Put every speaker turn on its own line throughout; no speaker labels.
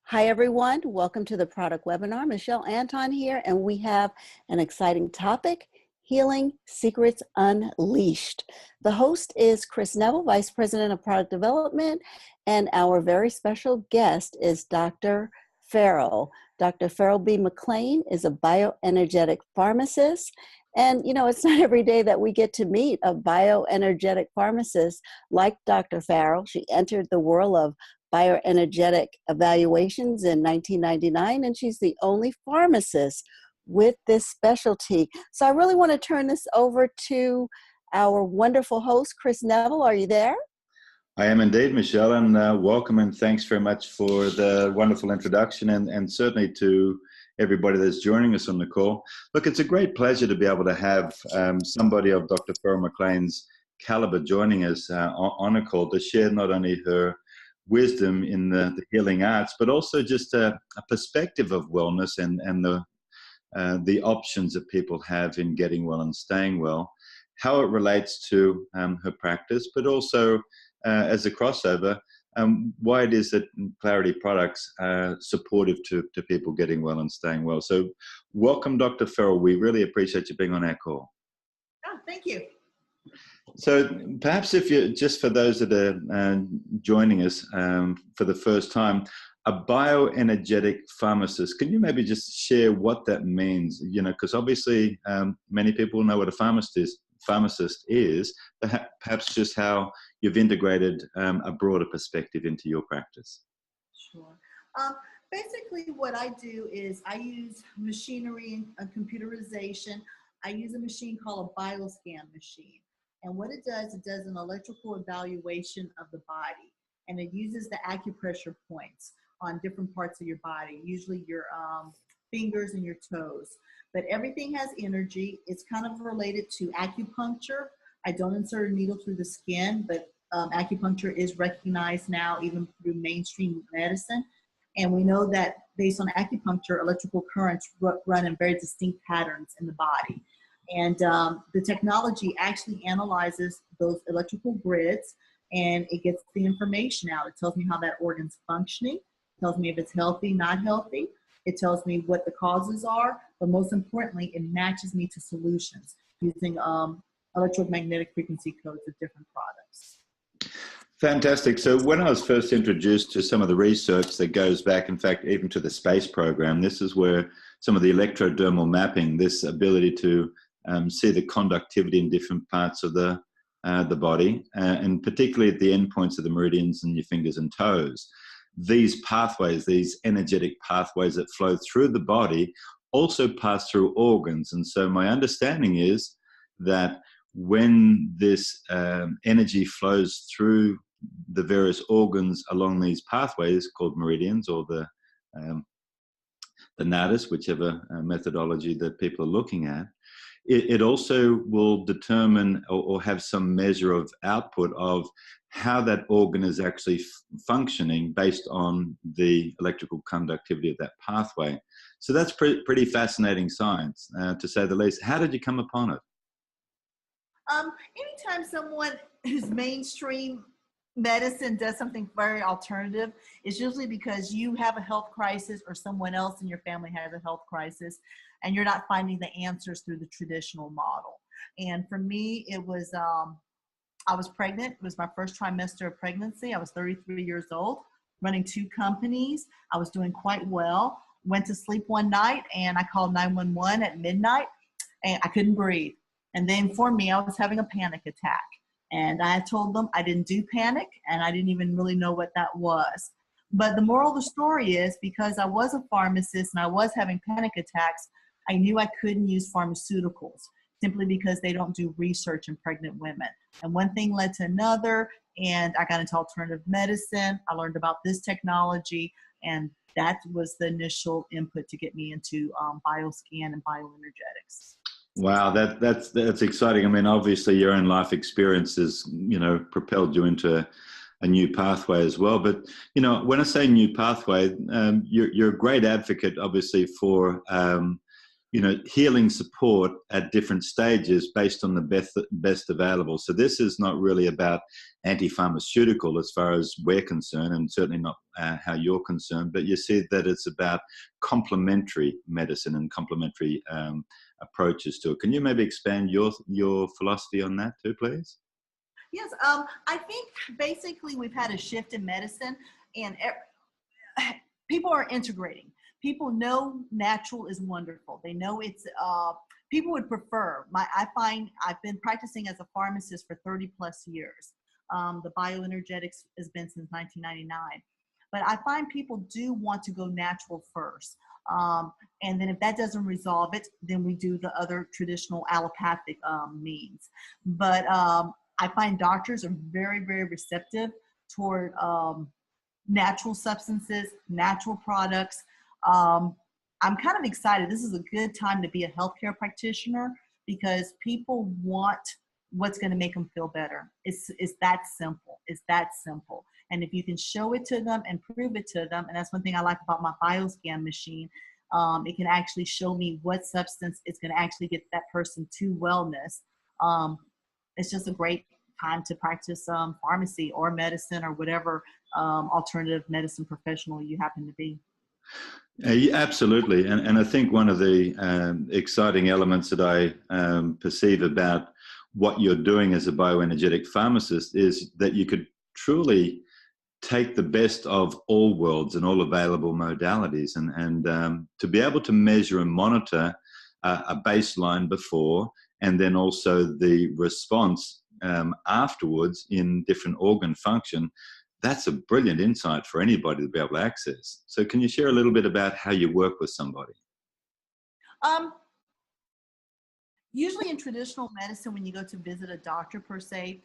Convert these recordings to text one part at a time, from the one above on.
Hi, everyone. Welcome to the product webinar. Michelle Anton here, and we have an exciting topic, Healing Secrets Unleashed. The host is Chris Neville, Vice President of Product Development, and our very special guest is Dr. Ferryl. Dr. Ferryl B. McClain is a bioenergetic pharmacist. And, you know, it's not every day that we get to meet a bioenergetic pharmacist like Dr. Ferryl. She entered the world of bioenergetic evaluations in 1999, and she's the only pharmacist with this specialty. So I really want to turn this over to our wonderful host, Chris Neville. Are you there?
I am indeed, Michelle, and welcome and thanks very much for the wonderful introduction and certainly to everybody that's joining us on the call. Look, it's a great pleasure to be able to have somebody of Dr. Ferryl McClain's caliber joining us on a call to share not only her wisdom in the healing arts, but also just a perspective of wellness and the options that people have in getting well and staying well, how it relates to her practice, but also as a crossover, why it is that Clarity Products are supportive to people getting well and staying well. So welcome, Dr. Ferryl. We really appreciate you being on our call.
Oh, thank you.
So perhaps if you, just for those that are joining us for the first time, a bioenergetic pharmacist, can you maybe just share what that means? You know, because obviously many people know what a pharmacist is, perhaps just how you've integrated a broader perspective into your practice.
Sure. Basically what I do is I use machinery and computerization. I use a machine called a bioscan machine. And what it does an electrical evaluation of the body. And it uses the acupressure points on different parts of your body, usually your fingers and your toes. But everything has energy. It's kind of related to acupuncture. I don't insert a needle through the skin, but acupuncture is recognized now even through mainstream medicine. And we know that based on acupuncture, electrical currents run in very distinct patterns in the body. And the technology actually analyzes those electrical grids and it gets the information out. It tells me how that organ's functioning. It tells me if it's healthy, not healthy. It tells me what the causes are, but most importantly, it matches me to solutions using electromagnetic frequency codes of different products.
Fantastic. So when I was first introduced to some of the research that goes back, in fact, even to the space program, this is where some of the electrodermal mapping, this ability to see the conductivity in different parts of the body, and particularly at the endpoints of the meridians and your fingers and toes. These pathways, these energetic pathways that flow through the body also pass through organs. And so my understanding is that when this energy flows through the various organs along these pathways called meridians or the nadis, whichever methodology that people are looking at, it also will determine or have some measure of output of how that organ is actually functioning based on the electrical conductivity of that pathway. So that's pretty fascinating science, to say the least. How did you come upon it?
Anytime someone who's mainstream medicine does something very alternative, it's usually because you have a health crisis or someone else in your family has a health crisis and you're not finding the answers through the traditional model. And for me, it was, I was pregnant. It was my first trimester of pregnancy. I was 33 years old, running 2 companies. I was doing quite well. Went to sleep one night and I called 911 at midnight and I couldn't breathe. And they informed me I was having a panic attack. And I told them I didn't do panic and I didn't even really know what that was. But the moral of the story is because I was a pharmacist and I was having panic attacks, I knew I couldn't use pharmaceuticals simply because they don't do research in pregnant women. And one thing led to another and I got into alternative medicine. I learned about this technology and that was the initial input to get me into bioscan and bioenergetics.
Wow, that's exciting. I mean, obviously your own life experiences, you know, propelled you into a new pathway as well. But, you know, when I say new pathway, you're a great advocate, obviously, for healing support at different stages based on the best available. So this is not really about anti-pharmaceutical as far as we're concerned, and certainly not how you're concerned, but you see that it's about complementary medicine and complementary approaches to it. Can you maybe expand your philosophy on that too, please?
Yes, I think basically we've had a shift in medicine, and people are integrating. People know natural is wonderful. They know it's, people would prefer, I find I've been practicing as a pharmacist for 30 plus years. The Bioenergetics has been since 1999. But I find people do want to go natural first. And then if that doesn't resolve it, then we do the other traditional allopathic means. But I find doctors are very, very receptive toward natural substances, natural products. I'm kind of excited. This is a good time to be a healthcare practitioner because people want what's going to make them feel better. It's that simple. It's that simple. And if you can show it to them and prove it to them, and that's one thing I like about my bioscan machine, it can actually show me what substance is going to actually get that person to wellness. It's just a great time to practice pharmacy or medicine or whatever alternative medicine professional you happen to be.
Yeah, absolutely. And I think one of the exciting elements that I perceive about what you're doing as a bioenergetic pharmacist is that you could truly take the best of all worlds and all available modalities and to be able to measure and monitor a baseline before and then also the response afterwards in different organ function. That's a brilliant insight for anybody to be able to access. So can you share a little bit about how you work with somebody?
Usually in traditional medicine, when you go to visit a doctor per se,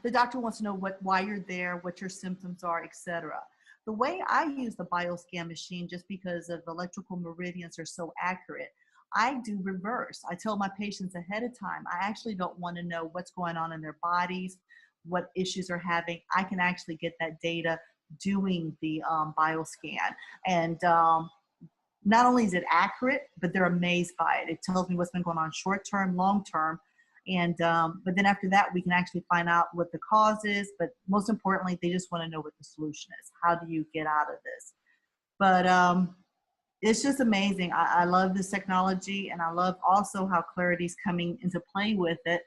the doctor wants to know why you're there, what your symptoms are, etc. The way I use the bioscan machine, just because of electrical meridians are so accurate, I do reverse. I tell my patients ahead of time, I actually don't want to know what's going on in their bodies, what issues are having. I can actually get that data doing the bioscan. And not only is it accurate, but they're amazed by it. It tells me what's been going on short term, long term. And but then after that, we can actually find out what the cause is. But most importantly, they just want to know what the solution is. How do you get out of this? But it's just amazing. I love this technology, and I love also how Clarity's coming into play with it,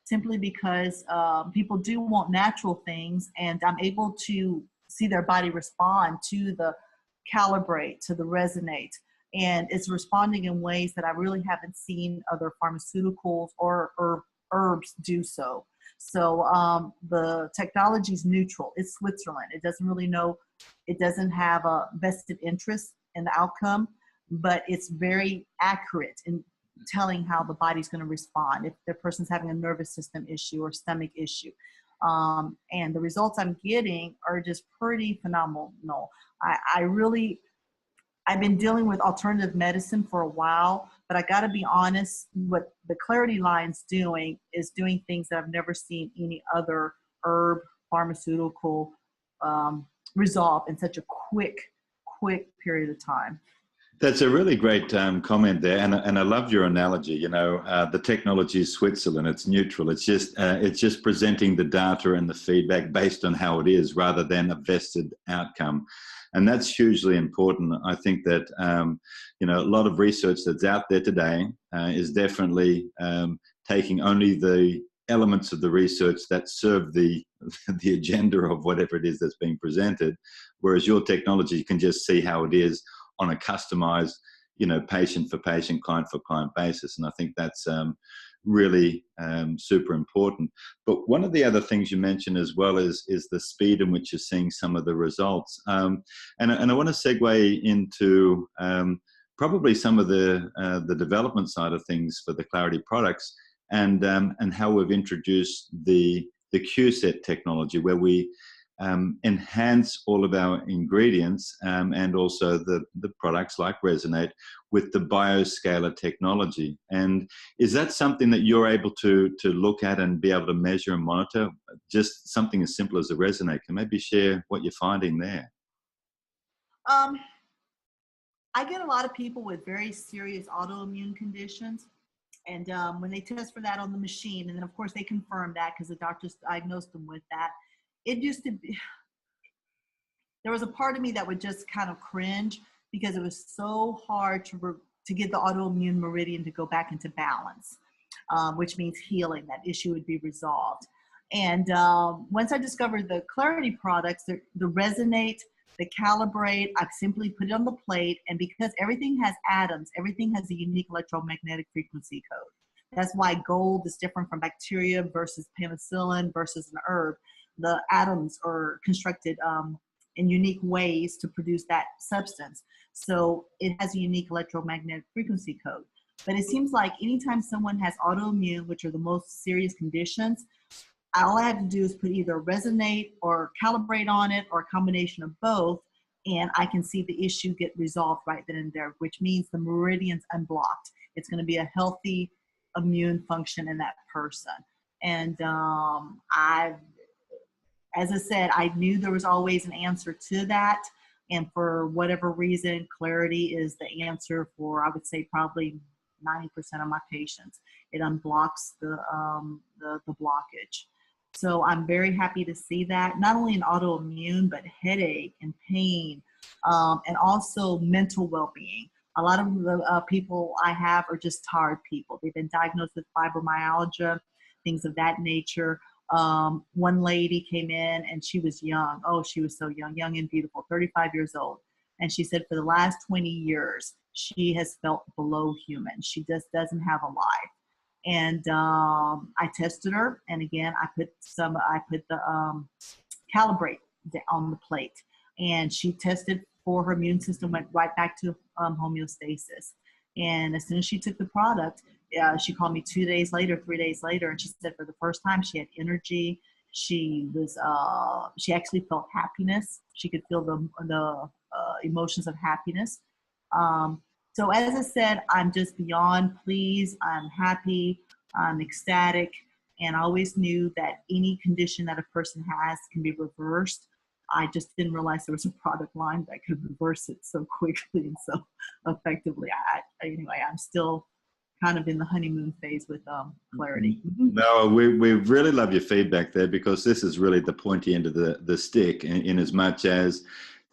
simply because people do want natural things, and I'm able to see their body respond to the calibrate, to the resonate, and it's responding in ways that I really haven't seen other pharmaceuticals or herbs do so. So the technology is neutral. It's Switzerland. It doesn't really know, it doesn't have a vested interest in the outcome, but it's very accurate in telling how the body's going to respond if the person's having a nervous system issue or stomach issue. And the results I'm getting are just pretty phenomenal. I've been dealing with alternative medicine for a while, but I got to be honest, what the Clarity line's doing is doing things that I've never seen any other herb pharmaceutical resolve in such a quick period of time.
That's a really great comment there, and I love your analogy. The technology is Switzerland; it's neutral. It's just presenting the data and the feedback based on how it is, rather than a vested outcome, and that's hugely important. I think that a lot of research that's out there today is definitely taking only the elements of the research that serve the agenda of whatever it is that's being presented, whereas your technology can just see how it is on a customized, patient for patient, client for client basis. And I think that's really super important. But one of the other things you mentioned as well is the speed in which you're seeing some of the results. And I want to segue into probably some of the development side of things for the Clarity products and how we've introduced the QSET technology, where we enhance all of our ingredients and also the products like Resonate with the bioscalar technology. And is that something that you're able to look at and be able to measure and monitor? Just something as simple as a Resonate. Can maybe share what you're finding there?
I get a lot of people with very serious autoimmune conditions. And when they test for that on the machine, and then of course they confirm that because the doctors diagnosed them with that, it used to be, there was a part of me that would just kind of cringe because it was so hard to get the autoimmune meridian to go back into balance, which means healing. That issue would be resolved. And once I discovered the Clarity products, the Resonate, the Calibrate, I simply put it on the plate. And because everything has atoms, everything has a unique electromagnetic frequency code. That's why gold is different from bacteria versus penicillin versus an herb. The atoms are constructed in unique ways to produce that substance. So it has a unique electromagnetic frequency code. But it seems like anytime someone has autoimmune, which are the most serious conditions, all I have to do is put either Resonate or Calibrate on it or a combination of both, and I can see the issue get resolved right then and there, which means the meridian's unblocked. It's going to be a healthy immune function in that person. And as I said, I knew there was always an answer to that. And for whatever reason, Clarity is the answer for, I would say, probably 90% of my patients. It unblocks the blockage. So I'm very happy to see that, not only in autoimmune, but headache and pain, and also mental well-being. A lot of the people I have are just tired people. They've been diagnosed with fibromyalgia, things of that nature. One lady came in and she was young. Oh, she was so young and beautiful, 35 years old. And she said for the last 20 years, she has felt below human. She just doesn't have a life. And I tested her. And again, I put the Calibrate on the plate. And she tested for her immune system, went right back to homeostasis. And as soon as she took the product, she called me 2 days later, 3 days later, and she said for the first time she had energy. She actually felt happiness. She could feel the emotions of happiness. So as I said, I'm just beyond pleased. I'm happy. I'm ecstatic. And I always knew that any condition that a person has can be reversed. I just didn't realize there was a product line that could reverse it so quickly and so effectively. Anyway, I'm still kind of in the honeymoon phase with Clarity.
No, we really love your feedback there, because this is really the pointy end of the stick, in as much as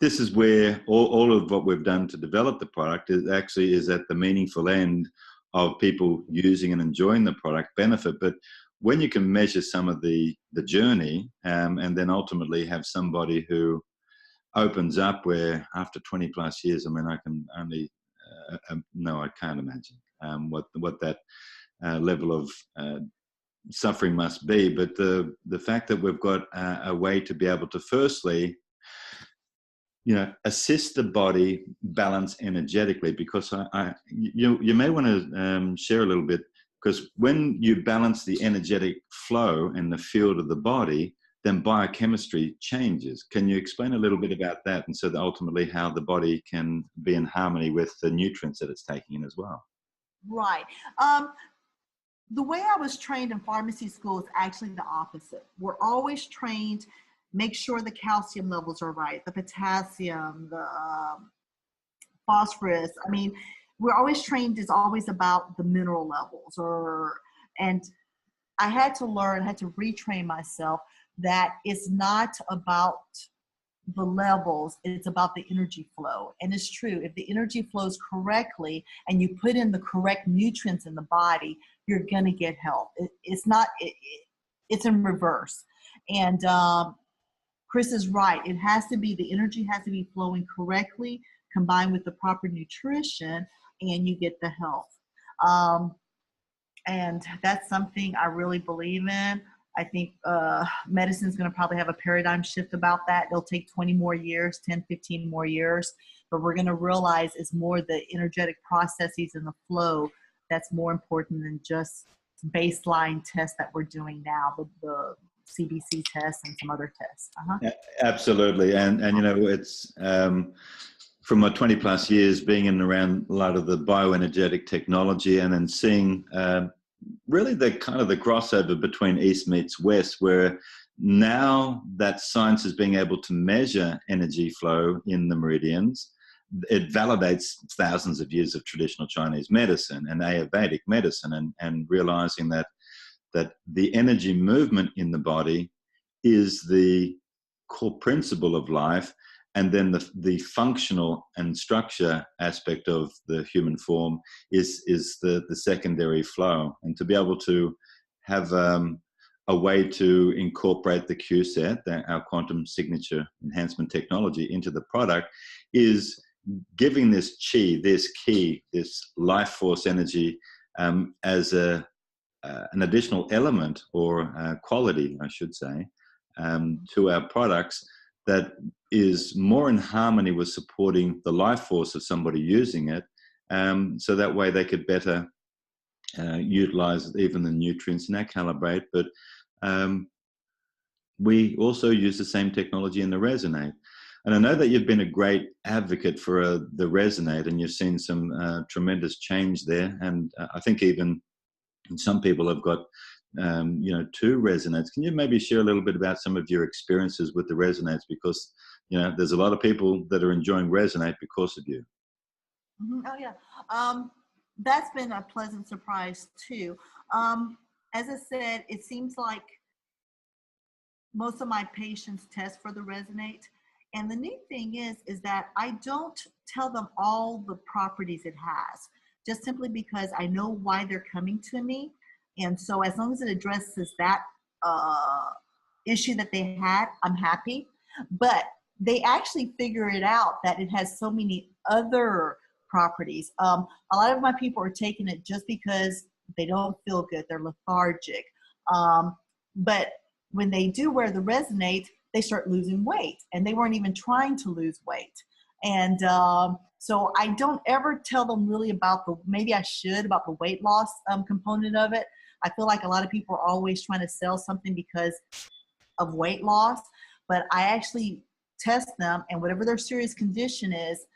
this is where all of what we've done to develop the product is at the meaningful end of people using and enjoying the product benefit. But when you can measure some of the journey, and then ultimately have somebody who opens up, where after 20 plus years, I mean, I can only, no, I can't imagine what that level of suffering must be. But the fact that we've got a way to be able to firstly, assist the body balance energetically, because you may want to share a little bit, because when you balance the energetic flow in the field of the body, then biochemistry changes. Can you explain a little bit about that, and so that ultimately how the body can be in harmony with the nutrients that it's taking in as well?
Right. The way I was trained in pharmacy school is actually the opposite. We're always trained, make sure the calcium levels are right, the potassium, the phosphorus. I mean, we're always trained, it's always about the mineral levels. And I had to retrain myself that it's not about the levels, it's about the energy flow. And it's true, if the energy flows correctly and you put in the correct nutrients in the body, you're going to get health. It's in reverse. And Chris is right. The energy has to be flowing correctly, combined with the proper nutrition, and you get the health. And that's something I really believe in. I think medicine is going to probably have a paradigm shift about that. It'll take 20 more years, 10, 15 more years, but we're going to realize it's more the energetic processes and the flow that's more important than just baseline tests that we're doing now, the CBC tests and some other tests.
Absolutely. And it's from my 20 plus years being in and around a lot of the bioenergetic technology, and then seeing really the kind of the crossover between East meets West, where now that science is being able to measure energy flow in the meridians, it validates thousands of years of traditional Chinese medicine and Ayurvedic medicine, and realizing that the energy movement in the body is the core principle of life, and then the functional and structure aspect of the human form is the secondary flow. And to be able to have a way to incorporate the QSET, our quantum signature enhancement technology, into the product is giving this chi, this key, this life force energy as an additional element or quality, I should say, to our products that is more in harmony with supporting the life force of somebody using it, so that way they could better utilize even the nutrients in our calibrate. But we also use the same technology in the Resonate. And I know that you've been a great advocate for the Resonate, and you've seen some tremendous change there. And I think even some people have got, 2 Resonates. Can you maybe share a little bit about some of your experiences with the Resonates? Because, there's a lot of people that are enjoying Resonate because of you.
Mm-hmm. Oh, yeah. That's been a pleasant surprise, too. As I said, it seems like most of my patients test for the Resonate. And the neat thing is that I don't tell them all the properties it has, just simply because I know why they're coming to me. And so as long as it addresses that issue that they had, I'm happy. But they actually figure it out that it has so many other properties. A lot of my people are taking it just because they don't feel good. They're lethargic. But when they do wear the Resonate, they start losing weight, and they weren't even trying to lose weight. And so I don't ever tell them really about maybe I should, about the weight loss component of it. I feel like a lot of people are always trying to sell something because of weight loss, but I actually test them, and whatever their serious condition is,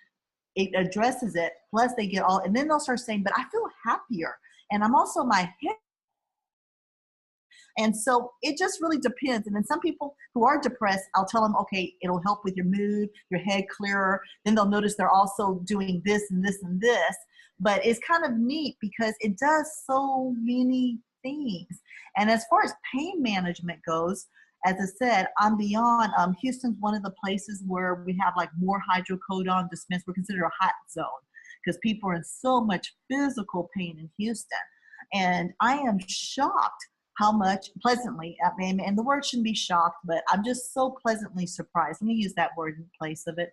it addresses it. Plus they get and then they'll start saying, but I feel happier. And I'm also my head. And so it just really depends. And then some people who are depressed, I'll tell them, okay, it'll help with your mood, your head clearer. Then they'll notice they're also doing this and this and this. But it's kind of neat because it does so many things. And as far as pain management goes, as I said, I'm beyond. Houston's one of the places where we have like more hydrocodone dispensed. We're considered a hot zone because people are in so much physical pain in Houston. And I am shocked how much pleasantly, and the word shouldn't be shocked, but I'm just so pleasantly surprised. Let me use that word in place of it.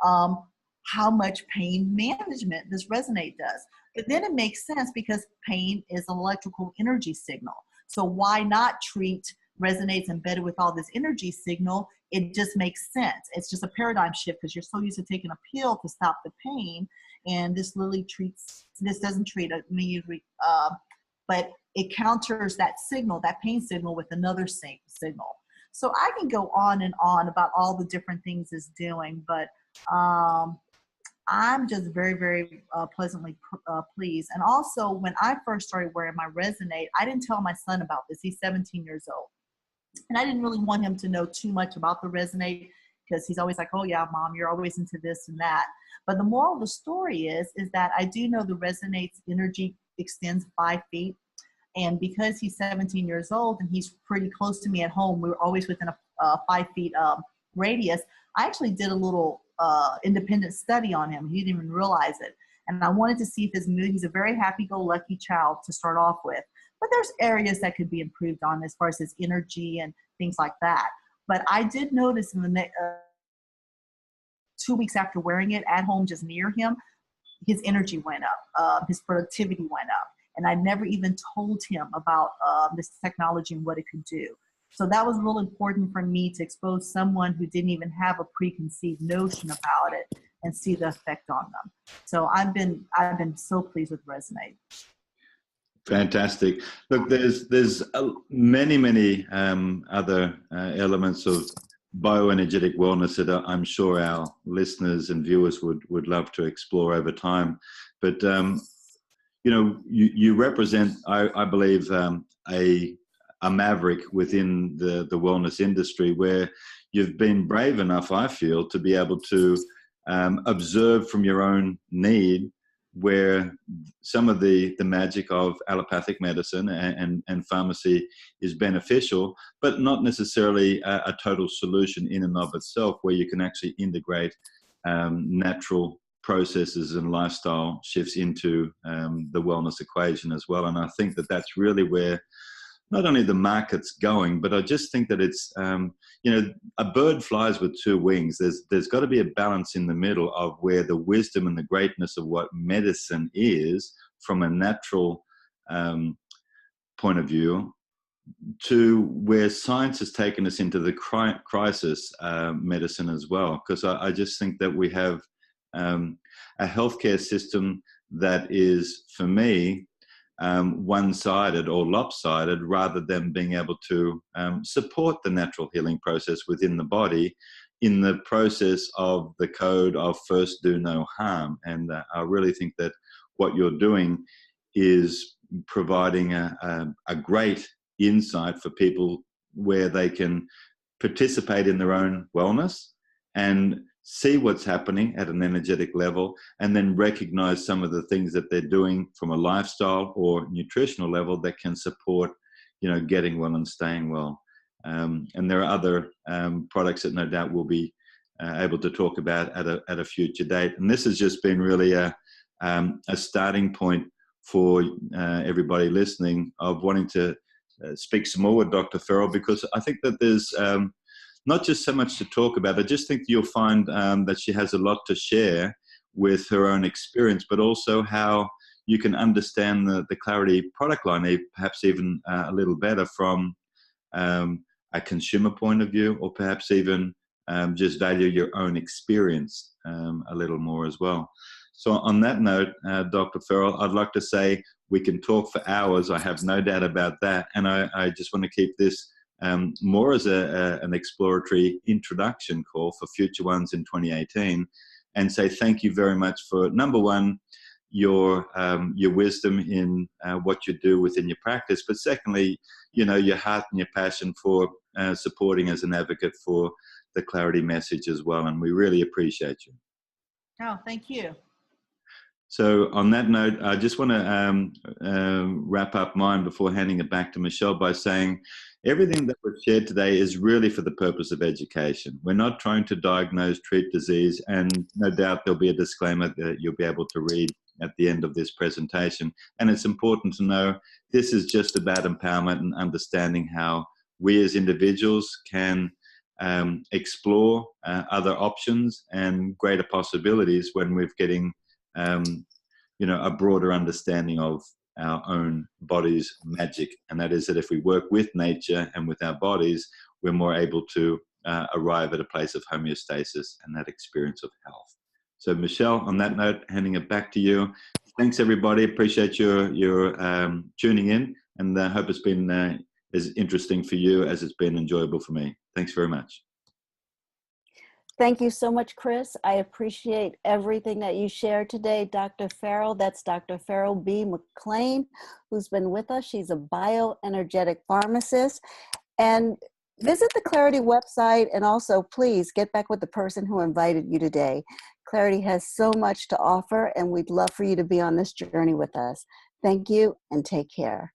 How much pain management this Resonate does. But then it makes sense because pain is an electrical energy signal. So why not treat Resonates embedded with all this energy signal? It just makes sense. It's just a paradigm shift because you're so used to taking a pill to stop the pain. And this doesn't treat me, but it counters that signal, that pain signal, with another signal. So I can go on and on about all the different things it's doing, but I'm just very, very pleasantly pleased. And also, when I first started wearing my Resonate, I didn't tell my son about this. He's 17 years old. And I didn't really want him to know too much about the Resonate because he's always like, oh yeah, Mom, you're always into this and that. But the moral of the story is that I do know the Resonate's energy extends 5 feet. And because he's 17 years old and he's pretty close to me at home, we were always within a 5 feet radius. I actually did a little independent study on him. He didn't even realize it. And I wanted to see if his mood, he's a very happy-go-lucky child to start off with. But there's areas that could be improved on as far as his energy and things like that. But I did notice in the next 2 weeks after wearing it at home, just near him, his energy went up, his productivity went up. And I never even told him about this technology and what it could do. So that was real important for me to expose someone who didn't even have a preconceived notion about it and see the effect on them. So I've been so pleased with Resonate.
Fantastic. Look, there's many other elements of bioenergetic wellness that I'm sure our listeners and viewers would love to explore over time. But you represent, I believe, a maverick within the wellness industry, where you've been brave enough, I feel, to be able to observe from your own need where some of the magic of allopathic medicine and pharmacy is beneficial, but not necessarily a total solution in and of itself, where you can actually integrate natural processes and lifestyle shifts into the wellness equation as well. And I think that that's really where not only the market's going, but I just think that it's, a bird flies with two wings. There's got to be a balance in the middle of where the wisdom and the greatness of what medicine is from a natural point of view, to where science has taken us into the crisis medicine as well. Because I just think that we have a healthcare system that is, for me, one-sided or lopsided, rather than being able to support the natural healing process within the body in the process of the code of first do no harm. And I really think that what you're doing is providing a great insight for people where they can participate in their own wellness and see what's happening at an energetic level, and then recognize some of the things that they're doing from a lifestyle or nutritional level that can support, getting well and staying well. And there are other products that no doubt we'll be able to talk about at a future date. And this has just been really a starting point for everybody listening of wanting to speak some more with Dr. Ferryl, because I think that there's not just so much to talk about. I just think you'll find that she has a lot to share with her own experience, but also how you can understand the Clarity product line, perhaps even a little better from a consumer point of view, or perhaps even just value your own experience a little more as well. So on that note, Dr. Ferryl, I'd like to say we can talk for hours. I have no doubt about that. And I just want to keep this more as an exploratory introduction call for future ones in 2018, and say thank you very much for, number one, your wisdom in what you do within your practice, but secondly, your heart and your passion for supporting as an advocate for the Clarity message as well. And we really appreciate you.
Oh, thank you.
So on that note, I just want to wrap up mine before handing it back to Michelle by saying everything that we've shared today is really for the purpose of education. We're not trying to diagnose, treat disease, and no doubt there'll be a disclaimer that you'll be able to read at the end of this presentation. And it's important to know this is just about empowerment and understanding how we as individuals can explore other options and greater possibilities when we're getting a broader understanding of our own body's magic. And that is that if we work with nature and with our bodies, we're more able to arrive at a place of homeostasis and that experience of health. So Michelle, on that note, handing it back to you. Thanks everybody. Appreciate your tuning in, and I hope it's been as interesting for you as it's been enjoyable for me. Thanks very much.
Thank you so much, Chris. I appreciate everything that you shared today, Dr. Ferryl. That's Dr. Ferryl B. McClain, who's been with us. She's a bioenergetic pharmacist. And visit the Clarity website, and also please get back with the person who invited you today. Clarity has so much to offer, and we'd love for you to be on this journey with us. Thank you, and take care.